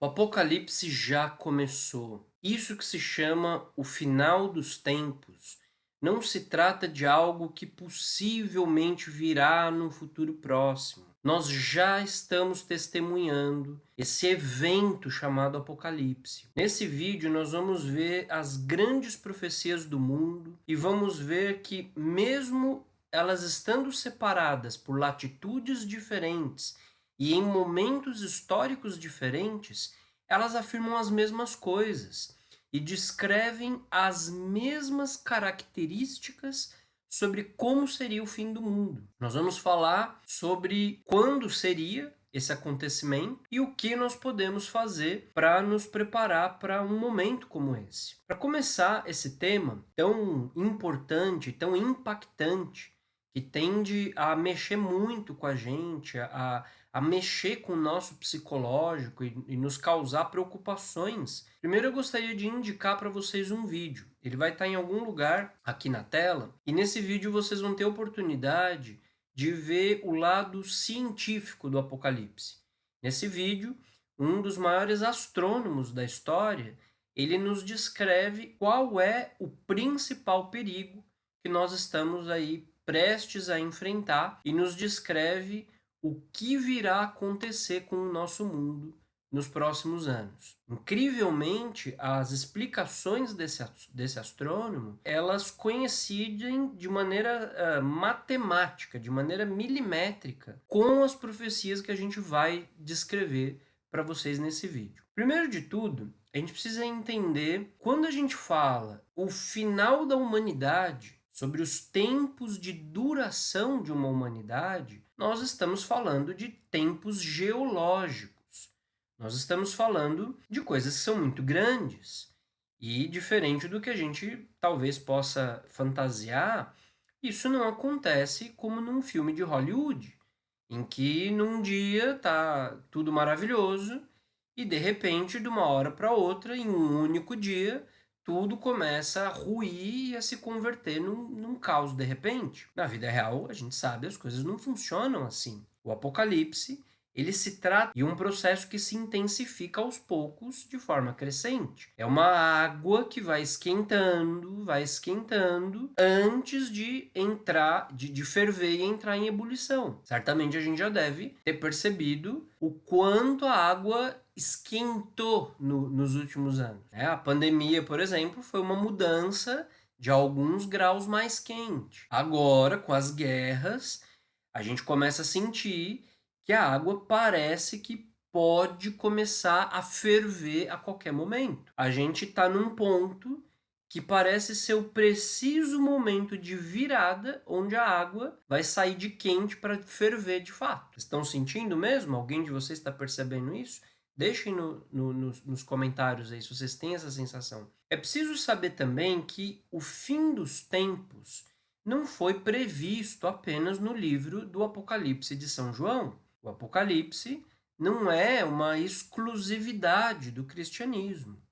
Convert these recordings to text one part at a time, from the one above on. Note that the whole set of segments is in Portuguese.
O apocalipse já começou. Isso que se chama o final dos tempos. Não se trata de algo que possivelmente virá num futuro próximo. Nós já estamos testemunhando esse evento chamado Apocalipse. Nesse vídeo, nós vamos ver as grandes profecias do mundo e vamos ver que, mesmo elas estando separadas por latitudes diferentes e em momentos históricos diferentes, elas afirmam as mesmas coisas e descrevem as mesmas características sobre como seria o fim do mundo. Nós vamos falar sobre quando seria esse acontecimento e o que nós podemos fazer para nos preparar para um momento como esse. Para começar esse tema tão importante, tão impactante, que tende a mexer muito com a gente, a mexer com o nosso psicológico e nos causar preocupações. Primeiro eu gostaria de indicar para vocês um vídeo. Ele vai estar em algum lugar aqui na tela, e nesse vídeo vocês vão ter a oportunidade de ver o lado científico do Apocalipse. Nesse vídeo, um dos maiores astrônomos da história, ele nos descreve qual é o principal perigo que nós estamos aí prestes a enfrentar e nos descreve o que virá acontecer com o nosso mundo nos próximos anos. Incrivelmente, as explicações desse astrônomo, elas coincidem de maneira matemática, de maneira milimétrica, com as profecias que a gente vai descrever para vocês nesse vídeo. Primeiro de tudo, a gente precisa entender, quando a gente fala o final da humanidade, sobre os tempos de duração de uma humanidade, nós estamos falando de tempos geológicos. Nós estamos falando de coisas que são muito grandes. E diferente do que a gente talvez possa fantasiar, isso não acontece como num filme de Hollywood, em que num dia tá tudo maravilhoso e de repente, de uma hora para outra, em um único dia, tudo começa a ruir e a se converter num caos de repente. Na vida real, a gente sabe, as coisas não funcionam assim. O apocalipse, ele se trata de um processo que se intensifica aos poucos de forma crescente. É uma água que vai esquentando antes de entrar, de ferver e entrar em ebulição. Certamente a gente já deve ter percebido o quanto a água esquentou nos últimos anos. A pandemia, por exemplo, foi uma mudança de alguns graus mais quente. Agora, com as guerras, a gente começa a sentir que a água parece que pode começar a ferver a qualquer momento. A gente está num ponto que parece ser o preciso momento de virada onde a água vai sair de quente para ferver de fato. Estão sentindo mesmo? Alguém de vocês está percebendo isso? Deixem nos comentários aí se vocês têm essa sensação. É preciso saber também que o fim dos tempos não foi previsto apenas no livro do Apocalipse de São João. O Apocalipse não é uma exclusividade do cristianismo.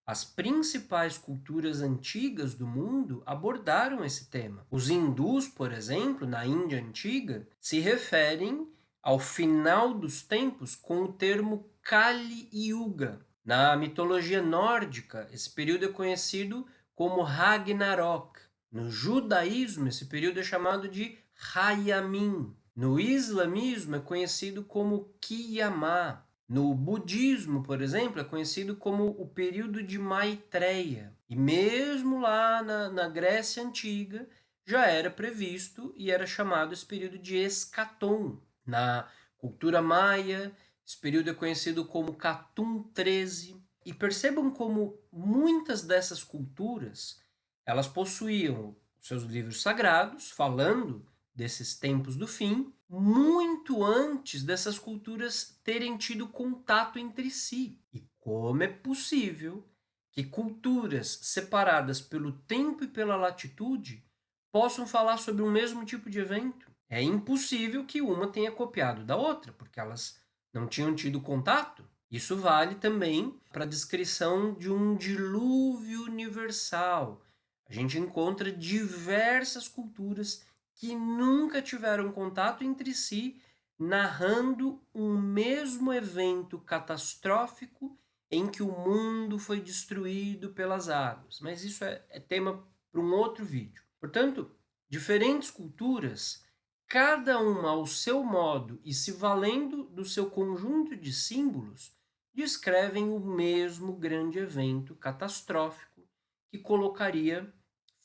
As principais culturas antigas do mundo abordaram esse tema. Os hindus, por exemplo, na Índia antiga, se referem ao final dos tempos com o termo Kali Yuga. Na mitologia nórdica, esse período é conhecido como Ragnarok. No judaísmo, esse período é chamado de Hayamim. No islamismo, é conhecido como Qiyamah. No budismo, por exemplo, é conhecido como o período de Maitreya. E mesmo lá na Grécia Antiga, já era previsto e era chamado esse período de Escatom. Na cultura maia, esse período é conhecido como Catum 13. E percebam como muitas dessas culturas, elas possuíam seus livros sagrados, falando desses tempos do fim, muito antes dessas culturas terem tido contato entre si. E como é possível que culturas separadas pelo tempo e pela latitude possam falar sobre o mesmo tipo de evento? É impossível que uma tenha copiado da outra, porque elas não tinham tido contato. Isso vale também para a descrição de um dilúvio universal. A gente encontra diversas culturas que nunca tiveram contato entre si narrando um mesmo evento catastrófico em que o mundo foi destruído pelas águas. Mas isso é tema para um outro vídeo. Portanto, diferentes culturas, cada uma ao seu modo e se valendo do seu conjunto de símbolos, descrevem o mesmo grande evento catastrófico que colocaria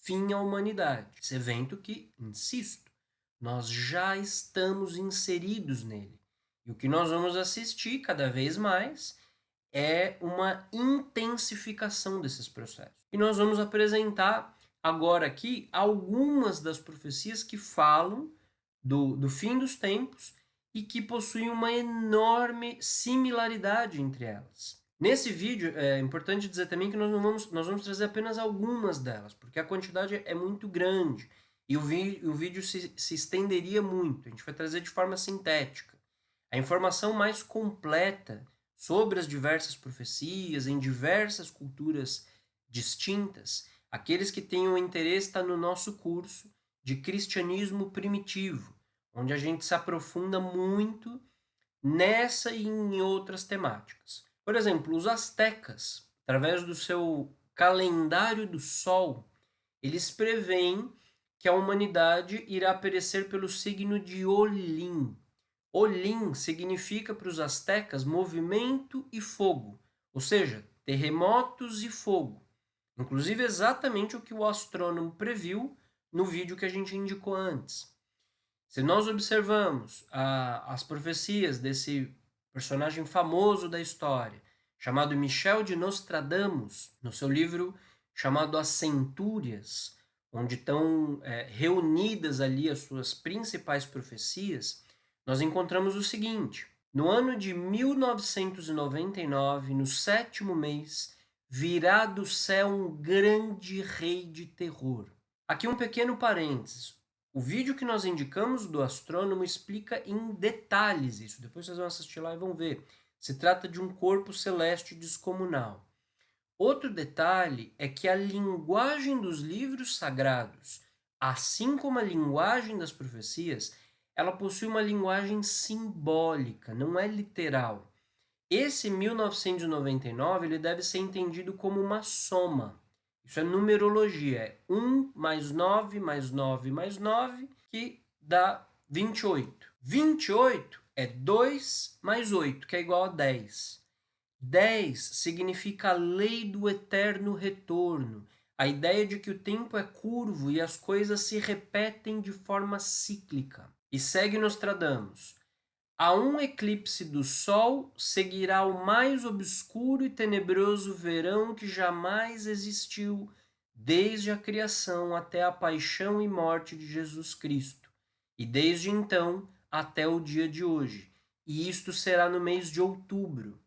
fim à humanidade. Esse evento que, insisto, nós já estamos inseridos nele. E o que nós vamos assistir cada vez mais é uma intensificação desses processos. E nós vamos apresentar agora aqui algumas das profecias que falam do fim dos tempos e que possuem uma enorme similaridade entre elas. Nesse vídeo, é importante dizer também que nós vamos trazer apenas algumas delas, porque a quantidade é muito grande e o vídeo se estenderia muito. A gente vai trazer de forma sintética. A informação mais completa sobre as diversas profecias em diversas culturas distintas, aqueles que tenham interesse está no nosso curso de Cristianismo Primitivo, onde a gente se aprofunda muito nessa e em outras temáticas. Por exemplo, os astecas, através do seu calendário do Sol, eles preveem que a humanidade irá perecer pelo signo de Olim. Olim significa para os astecas movimento e fogo, ou seja, terremotos e fogo. Inclusive exatamente o que o astrônomo previu no vídeo que a gente indicou antes. Se nós observamos as profecias desse personagem famoso da história, chamado Michel de Nostradamus, no seu livro chamado As Centúrias, onde estão reunidas ali as suas principais profecias, nós encontramos o seguinte: no ano de 1999, no 7º mês, virá do céu um grande rei de terror. Aqui um pequeno parênteses. O vídeo que nós indicamos do astrônomo explica em detalhes isso. Depois vocês vão assistir lá e vão ver. Se trata de um corpo celeste descomunal. Outro detalhe é que a linguagem dos livros sagrados, assim como a linguagem das profecias, ela possui uma linguagem simbólica, não é literal. Esse 1999 ele deve ser entendido como uma soma. Isso é numerologia, é 1 mais 9 mais 9 mais 9, que dá 28. 28 é 2 mais 8, que é igual a 10. 10 significa a lei do eterno retorno, a ideia de que o tempo é curvo e as coisas se repetem de forma cíclica. E segue Nostradamus. A um eclipse do Sol seguirá o mais obscuro e tenebroso verão que jamais existiu, desde a criação até a paixão e morte de Jesus Cristo, e desde então até o dia de hoje. E isto será no mês de outubro.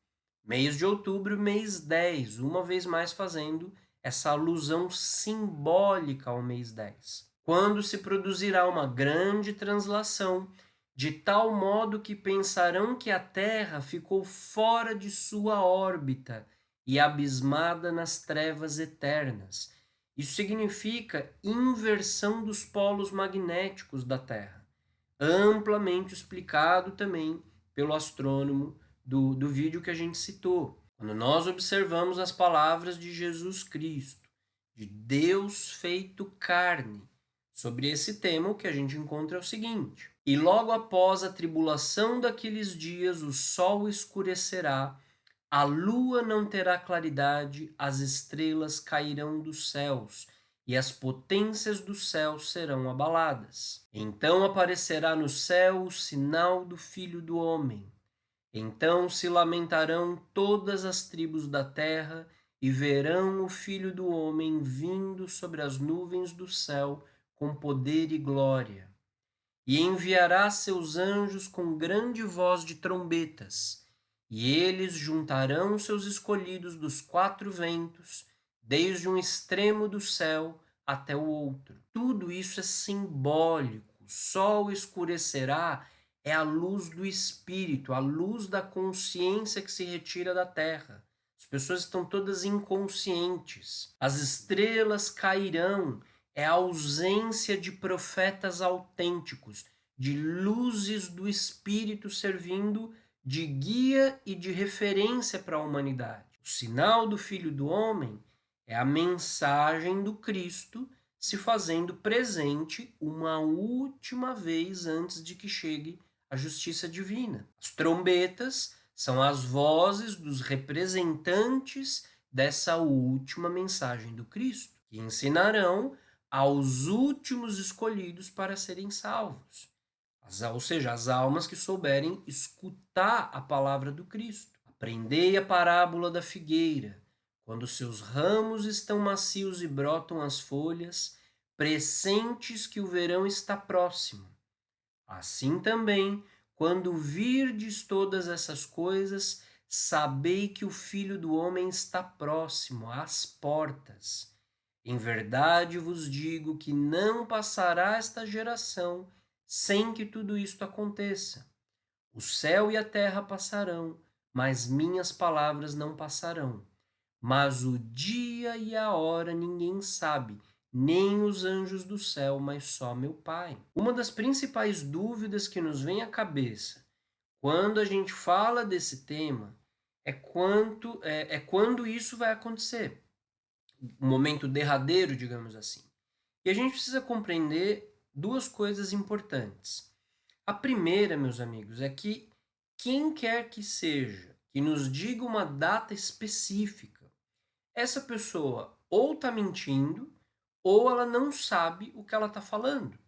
Mês de outubro, mês 10, uma vez mais fazendo essa alusão simbólica ao mês 10. Quando se produzirá uma grande translação, de tal modo que pensarão que a Terra ficou fora de sua órbita e abismada nas trevas eternas. Isso significa inversão dos polos magnéticos da Terra, amplamente explicado também pelo astrônomo do vídeo que a gente citou. Quando nós observamos as palavras de Jesus Cristo, de Deus feito carne, sobre esse tema o que a gente encontra é o seguinte: e logo após a tribulação daqueles dias o sol escurecerá, a lua não terá claridade, as estrelas cairão dos céus, e as potências do céu serão abaladas. Então aparecerá no céu o sinal do Filho do Homem. Então se lamentarão todas as tribos da terra e verão o Filho do Homem vindo sobre as nuvens do céu com poder e glória. E enviará seus anjos com grande voz de trombetas, e eles juntarão seus escolhidos dos 4 ventos, desde um extremo do céu até o outro. Tudo isso é simbólico. O sol escurecerá é a luz do espírito, a luz da consciência que se retira da terra. As pessoas estão todas inconscientes. As estrelas cairão, é a ausência de profetas autênticos, de luzes do Espírito servindo de guia e de referência para a humanidade. O sinal do Filho do Homem é a mensagem do Cristo se fazendo presente uma última vez antes de que chegue a justiça divina. As trombetas são as vozes dos representantes dessa última mensagem do Cristo, que ensinarão aos últimos escolhidos para serem salvos. Ou seja, as almas que souberem escutar a palavra do Cristo. Aprendei a parábola da figueira. Quando seus ramos estão macios e brotam as folhas, pressentes que o verão está próximo. Assim também, quando virdes todas essas coisas, sabei que o Filho do Homem está próximo, às portas. Em verdade vos digo que não passará esta geração sem que tudo isto aconteça. O céu e a terra passarão, mas minhas palavras não passarão. Mas o dia e a hora ninguém sabe, nem os anjos do céu, mas só meu Pai. Uma das principais dúvidas que nos vem à cabeça quando a gente fala desse tema é quando isso vai acontecer. O momento derradeiro, digamos assim. E a gente precisa compreender duas coisas importantes. A primeira, meus amigos, é que quem quer que seja que nos diga uma data específica, essa pessoa ou está mentindo ou ela não sabe o que ela está falando.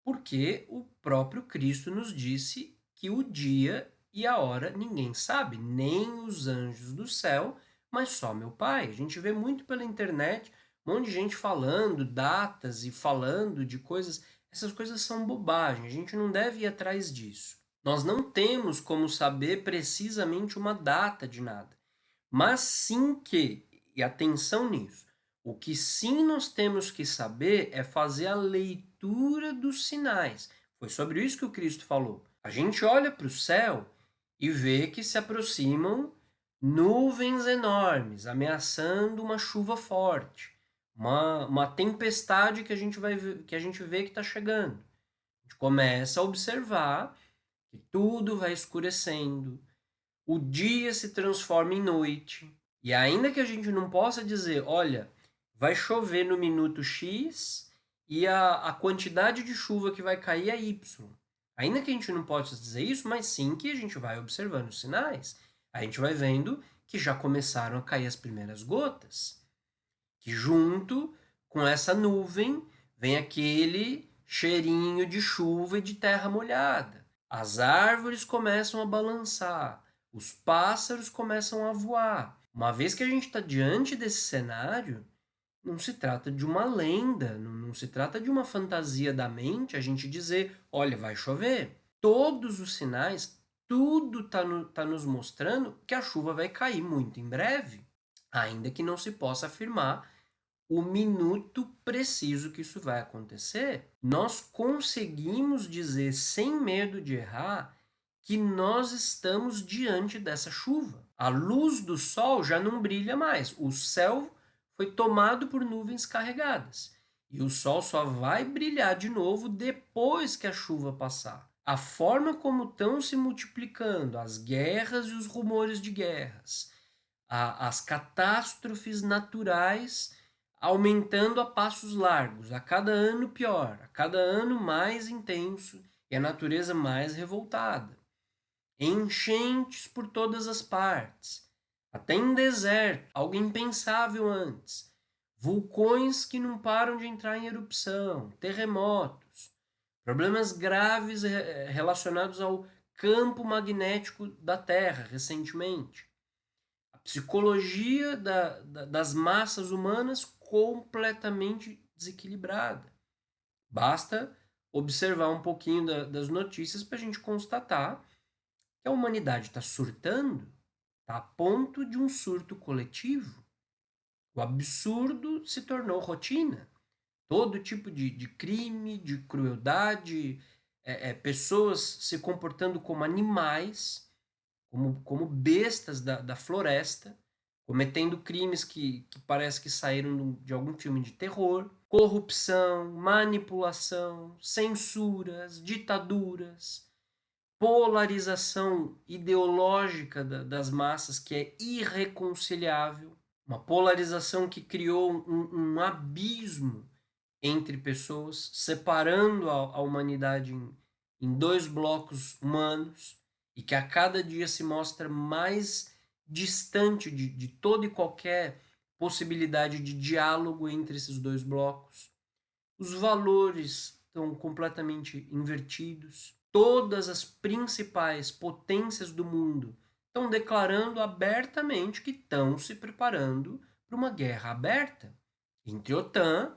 Porque o próprio Cristo nos disse que o dia e a hora ninguém sabe, nem os anjos do céu, mas só meu Pai. A gente vê muito pela internet um monte de gente falando datas e falando de coisas. Essas coisas são bobagem, a gente não deve ir atrás disso. Nós não temos como saber precisamente uma data de nada, mas sim que, e atenção nisso, o que sim nós temos que saber é fazer a leitura dos sinais. Foi sobre isso que o Cristo falou. A gente olha para o céu e vê que se aproximam nuvens enormes, ameaçando uma chuva forte, uma tempestade que a gente vê que está chegando. A gente começa a observar que tudo vai escurecendo, o dia se transforma em noite. E ainda que a gente não possa dizer, olha, vai chover no minuto X e a quantidade de chuva que vai cair é Y. Ainda que a gente não possa dizer isso, mas sim que a gente vai observando os sinais. A gente vai vendo que já começaram a cair as primeiras gotas. Que junto com essa nuvem vem aquele cheirinho de chuva e de terra molhada. As árvores começam a balançar, os pássaros começam a voar. Uma vez que a gente está diante desse cenário, não se trata de uma lenda, não se trata de uma fantasia da mente a gente dizer, olha, vai chover. Todos os sinais, tudo está nos mostrando que a chuva vai cair muito em breve, ainda que não se possa afirmar o minuto preciso que isso vai acontecer. Nós conseguimos dizer, sem medo de errar, que nós estamos diante dessa chuva. A luz do sol já não brilha mais, o céu foi tomado por nuvens carregadas. E o sol só vai brilhar de novo depois que a chuva passar. A forma como estão se multiplicando as guerras e os rumores de guerras, as catástrofes naturais aumentando a passos largos, a cada ano pior, a cada ano mais intenso e a natureza mais revoltada. Enchentes por todas as partes, até em deserto, algo impensável antes. Vulcões que não param de entrar em erupção, terremotos, problemas graves relacionados ao campo magnético da Terra recentemente. A psicologia das massas humanas completamente desequilibrada. Basta observar um pouquinho das notícias para a gente constatar que a humanidade está surtando, está a ponto de um surto coletivo. O absurdo se tornou rotina. Todo tipo de crime, de crueldade, pessoas se comportando como animais, como bestas da floresta, cometendo crimes que parece que saíram de algum filme de terror, corrupção, manipulação, censuras, ditaduras, polarização ideológica das massas que é irreconciliável, uma polarização que criou um abismo entre pessoas, separando a humanidade em dois blocos humanos, e que a cada dia se mostra mais distante de toda e qualquer possibilidade de diálogo entre esses dois blocos. Os valores estão completamente invertidos. Todas as principais potências do mundo estão declarando abertamente que estão se preparando para uma guerra aberta entre a OTAN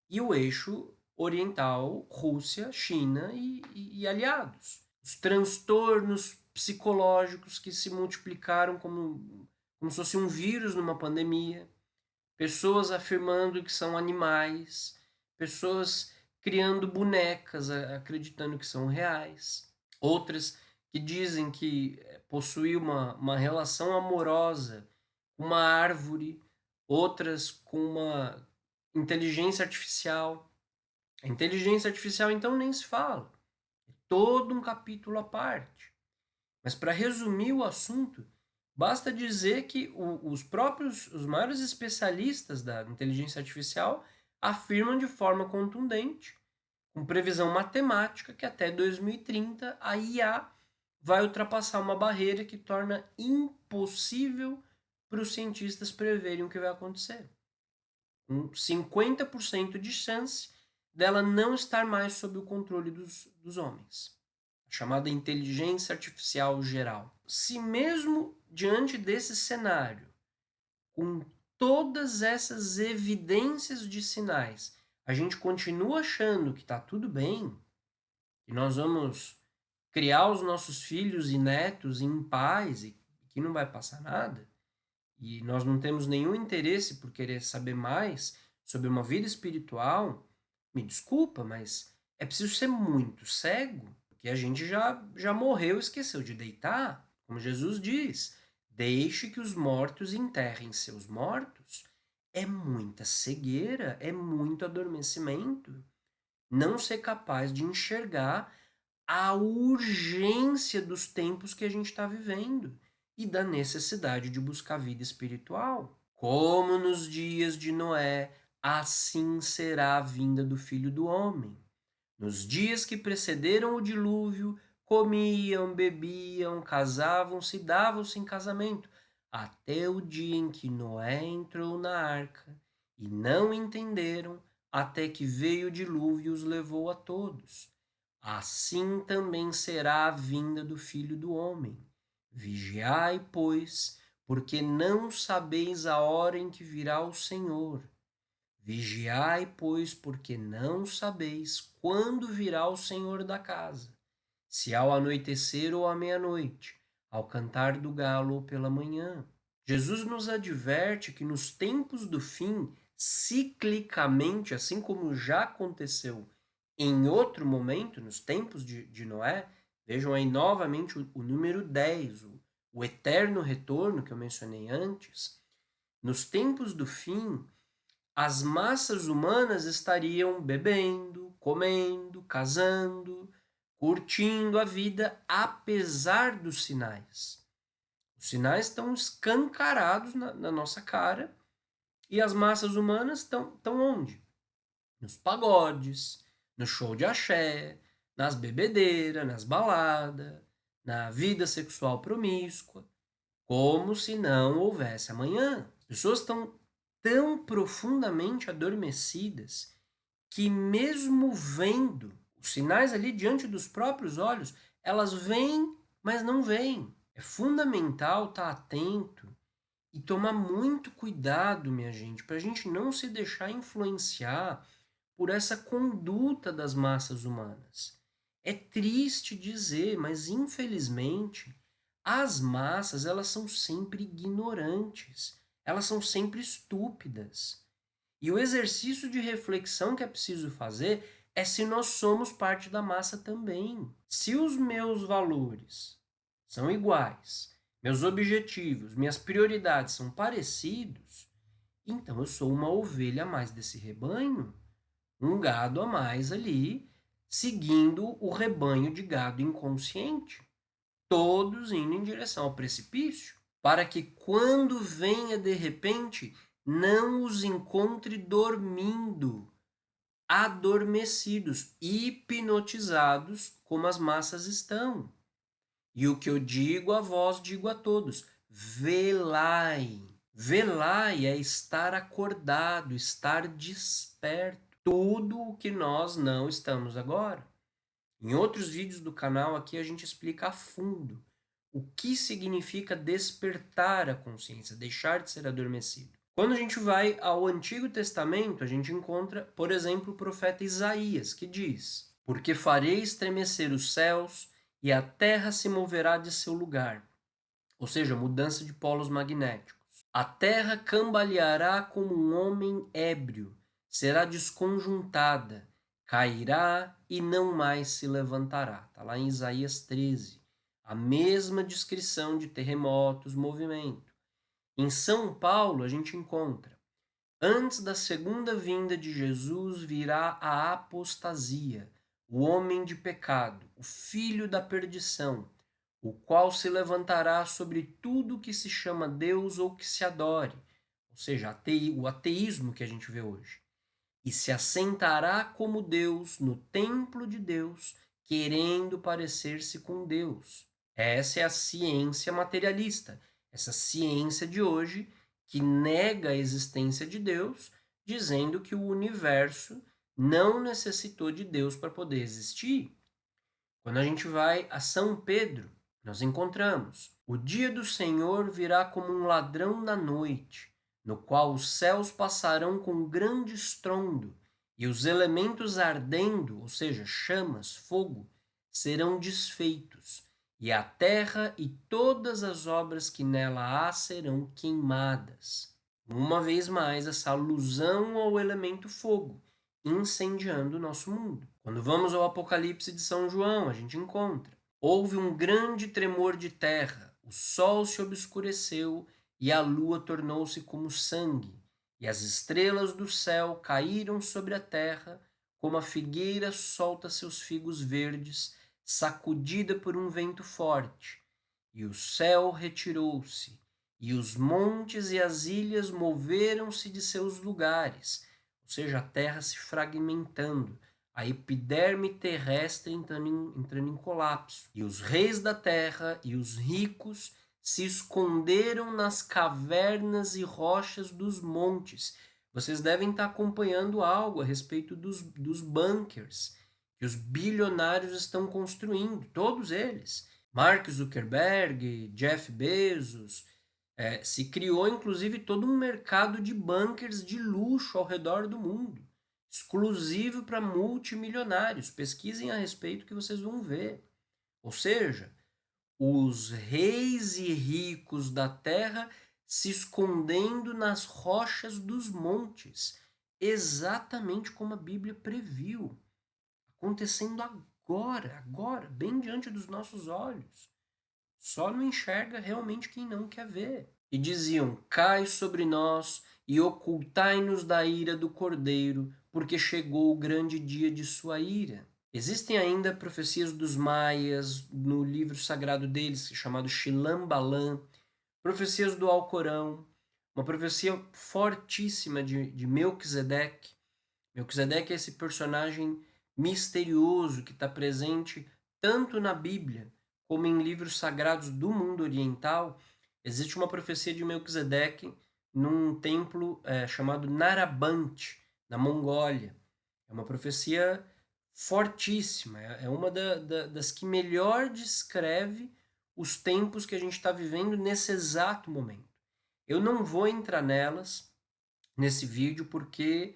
e o eixo oriental, Rússia, China e aliados. Os transtornos psicológicos que se multiplicaram como se fosse um vírus numa pandemia, pessoas afirmando que são animais, pessoas criando bonecas acreditando que são reais, outras que dizem que possui uma relação amorosa com uma árvore, outras com uma inteligência artificial. A inteligência artificial, então, nem se fala. É todo um capítulo à parte. Mas, para resumir o assunto, basta dizer que os maiores especialistas da inteligência artificial afirmam de forma contundente, com previsão matemática, que até 2030 a IA vai ultrapassar uma barreira que torna impossível para os cientistas preverem o que vai acontecer. Com 50% de chance dela não estar mais sob o controle dos homens. A chamada inteligência artificial geral. Se mesmo diante desse cenário, com todas essas evidências de sinais, a gente continua achando que está tudo bem, que nós vamos criar os nossos filhos e netos em paz e que não vai passar nada, e nós não temos nenhum interesse por querer saber mais sobre uma vida espiritual, me desculpa, mas é preciso ser muito cego, porque a gente já morreu e esqueceu de deitar. Como Jesus diz, deixe que os mortos enterrem seus mortos. É muita cegueira, é muito adormecimento. Não ser capaz de enxergar a urgência dos tempos que a gente está vivendo e da necessidade de buscar vida espiritual. Como nos dias de Noé, assim será a vinda do Filho do Homem. Nos dias que precederam o dilúvio, comiam, bebiam, casavam-se, davam-se em casamento, até o dia em que Noé entrou na arca, e não entenderam, até que veio o dilúvio e os levou a todos. Assim também será a vinda do Filho do Homem. Vigiai, pois, porque não sabeis a hora em que virá o Senhor. Vigiai, pois, porque não sabeis quando virá o Senhor da casa, se ao anoitecer ou à meia-noite, ao cantar do galo ou pela manhã. Jesus nos adverte que nos tempos do fim, ciclicamente, assim como já aconteceu em outro momento, nos tempos de Noé, vejam aí novamente o número 10, o eterno retorno que eu mencionei antes. Nos tempos do fim, as massas humanas estariam bebendo, comendo, casando, curtindo a vida, apesar dos sinais. Os sinais estão escancarados na nossa cara e as massas humanas estão onde? Nos pagodes, no show de axé, nas bebedeiras, nas baladas, na vida sexual promíscua, como se não houvesse amanhã. As pessoas estão tão profundamente adormecidas que, mesmo vendo os sinais ali diante dos próprios olhos, elas veem, mas não veem. É fundamental estar atento e tomar muito cuidado, minha gente, para a gente não se deixar influenciar por essa conduta das massas humanas. É triste dizer, mas infelizmente as massas, elas são sempre ignorantes, elas são sempre estúpidas. E o exercício de reflexão que é preciso fazer é se nós somos parte da massa também. Se os meus valores são iguais, meus objetivos, minhas prioridades são parecidos, então eu sou uma ovelha a mais desse rebanho. Um gado a mais ali, seguindo o rebanho de gado inconsciente, todos indo em direção ao precipício, para que quando venha de repente, não os encontre dormindo, adormecidos, hipnotizados, como as massas estão. E o que eu digo a vós, digo a todos: velai. Velai é estar acordado, estar desperto. Tudo o que nós não estamos agora. Em outros vídeos do canal aqui a gente explica a fundo o que significa despertar a consciência, deixar de ser adormecido. Quando a gente vai ao Antigo Testamento, a gente encontra, por exemplo, o profeta Isaías, que diz: porque farei estremecer os céus e a terra se moverá de seu lugar. Ou seja, mudança de polos magnéticos. A terra cambaleará como um homem ébrio, será desconjuntada, cairá e não mais se levantará. Está lá em Isaías 13. A mesma descrição de terremotos, movimento. Em São Paulo, a gente encontra: antes da segunda vinda de Jesus virá a apostasia, o homem de pecado, o filho da perdição, o qual se levantará sobre tudo que se chama Deus ou que se adore, ou seja, o ateísmo que a gente vê hoje, e se assentará como Deus no templo de Deus, querendo parecer-se com Deus. Essa é a ciência materialista, essa ciência de hoje que nega a existência de Deus, dizendo que o universo não necessitou de Deus para poder existir. Quando a gente vai a São Pedro, nós encontramos: o dia do Senhor virá como um ladrão na noite, no qual os céus passarão com grande estrondo, e os elementos ardendo, ou seja, chamas, fogo, serão desfeitos, e a terra e todas as obras que nela há serão queimadas. Uma vez mais, essa alusão ao elemento fogo, incendiando o nosso mundo. Quando vamos ao Apocalipse de São João, a gente encontra: houve um grande tremor de terra, o sol se obscureceu e a lua tornou-se como sangue, e as estrelas do céu caíram sobre a terra, como a figueira solta seus figos verdes, sacudida por um vento forte. E o céu retirou-se, e os montes e as ilhas moveram-se de seus lugares, ou seja, a terra se fragmentando, a epiderme terrestre entrando em colapso. E os reis da terra e os ricos se esconderam nas cavernas e rochas dos montes. Vocês devem estar acompanhando algo a respeito dos bunkers que os bilionários estão construindo, todos eles. Mark Zuckerberg, Jeff Bezos, se criou inclusive todo um mercado de bunkers de luxo ao redor do mundo, exclusivo para multimilionários. Pesquisem a respeito que vocês vão ver. Ou seja, os reis e ricos da terra se escondendo nas rochas dos montes, exatamente como a Bíblia previu, acontecendo agora, bem diante dos nossos olhos. Só não enxerga realmente quem não quer ver. E diziam: cai sobre nós e ocultai-nos da ira do Cordeiro, porque chegou o grande dia de sua ira. Existem ainda profecias dos maias no livro sagrado deles, chamado Shilambalam, profecias do Alcorão, uma profecia fortíssima de Melquisedeque. Melquisedeque é esse personagem misterioso que está presente tanto na Bíblia como em livros sagrados do mundo oriental. Existe uma profecia de Melquisedeque num templo chamado Narabante, na Mongólia. É uma profecia fortíssima, é uma das que melhor descreve os tempos que a gente está vivendo nesse exato momento. Eu não vou entrar nelas nesse vídeo porque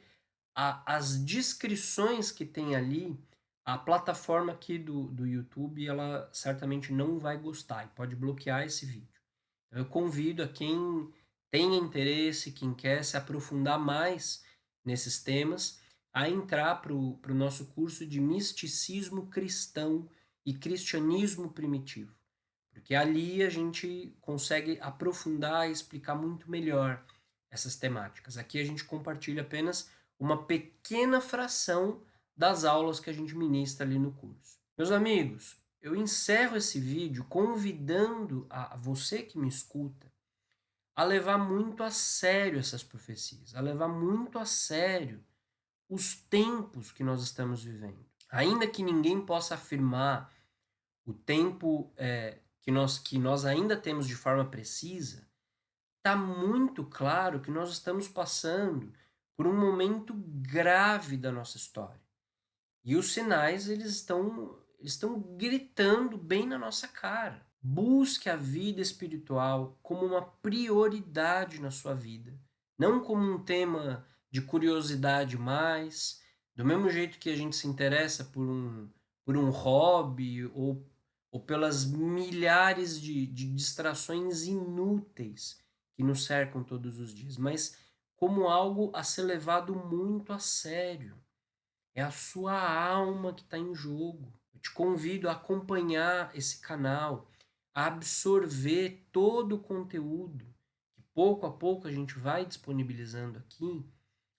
as descrições que tem ali, a plataforma aqui do YouTube, ela certamente não vai gostar e pode bloquear esse vídeo. Então, eu convido a quem tem interesse, quem quer se aprofundar mais nesses temas, a entrar para o nosso curso de Misticismo Cristão e Cristianismo Primitivo. Porque ali a gente consegue aprofundar e explicar muito melhor essas temáticas. Aqui a gente compartilha apenas uma pequena fração das aulas que a gente ministra ali no curso. Meus amigos, eu encerro esse vídeo convidando a você que me escuta a levar muito a sério essas profecias, a levar muito a sério os tempos que nós estamos vivendo. Ainda que ninguém possa afirmar o tempo que nós ainda temos de forma precisa, está muito claro que nós estamos passando por um momento grave da nossa história. E os sinais, eles estão gritando bem na nossa cara. Busque a vida espiritual como uma prioridade na sua vida, não como um tema de curiosidade mais, do mesmo jeito que a gente se interessa por um hobby ou pelas milhares de distrações inúteis que nos cercam todos os dias, mas como algo a ser levado muito a sério. É a sua alma que está em jogo. Eu te convido a acompanhar esse canal, a absorver todo o conteúdo que pouco a pouco a gente vai disponibilizando aqui.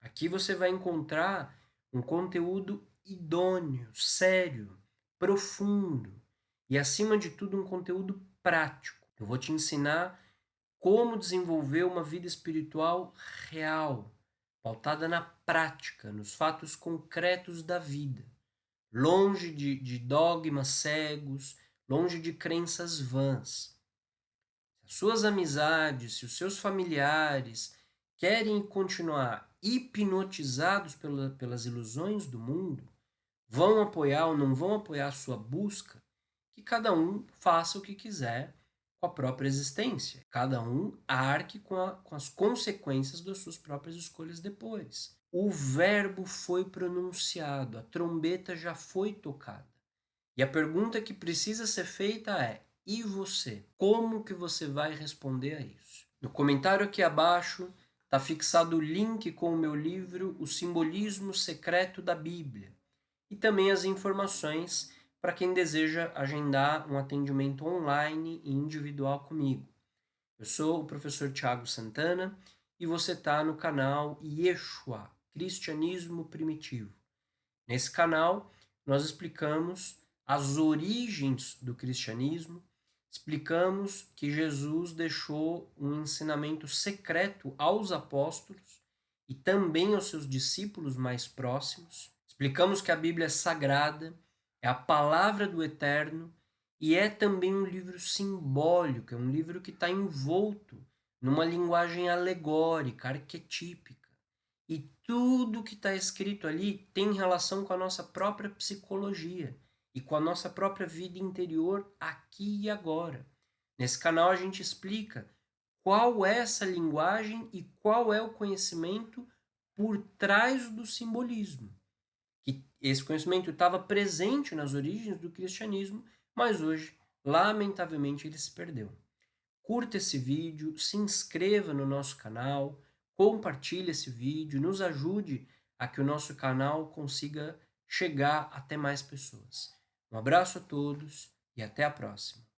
Aqui você vai encontrar um conteúdo idôneo, sério, profundo e, acima de tudo, um conteúdo prático. Eu vou te ensinar como desenvolver uma vida espiritual real, pautada na prática, nos fatos concretos da vida, longe de dogmas cegos, longe de crenças vãs. Se as suas amizades, se os seus familiares querem continuar hipnotizados pelas ilusões do mundo, vão apoiar ou não vão apoiar a sua busca, que cada um faça o que quiser com a própria existência. Cada um arque com as consequências das suas próprias escolhas depois. O verbo foi pronunciado, a trombeta já foi tocada. E a pergunta que precisa ser feita é: e você? Como que você vai responder a isso? No comentário aqui abaixo está fixado o link com o meu livro O Simbolismo Secreto da Bíblia e também as informações para quem deseja agendar um atendimento online e individual comigo. Eu sou o professor Tiago Santana e você está no canal Yeshua, Cristianismo Primitivo. Nesse canal, nós explicamos as origens do cristianismo, explicamos que Jesus deixou um ensinamento secreto aos apóstolos e também aos seus discípulos mais próximos. Explicamos que a Bíblia é sagrada, é a palavra do Eterno e é também um livro simbólico, é um livro que está envolto numa linguagem alegórica, arquetípica. E tudo que está escrito ali tem relação com a nossa própria psicologia e com a nossa própria vida interior aqui e agora. Nesse canal a gente explica qual é essa linguagem e qual é o conhecimento por trás do simbolismo. Que esse conhecimento estava presente nas origens do cristianismo, mas hoje, lamentavelmente, ele se perdeu. Curta esse vídeo, se inscreva no nosso canal, compartilhe esse vídeo, nos ajude a que o nosso canal consiga chegar até mais pessoas. Um abraço a todos e até a próxima.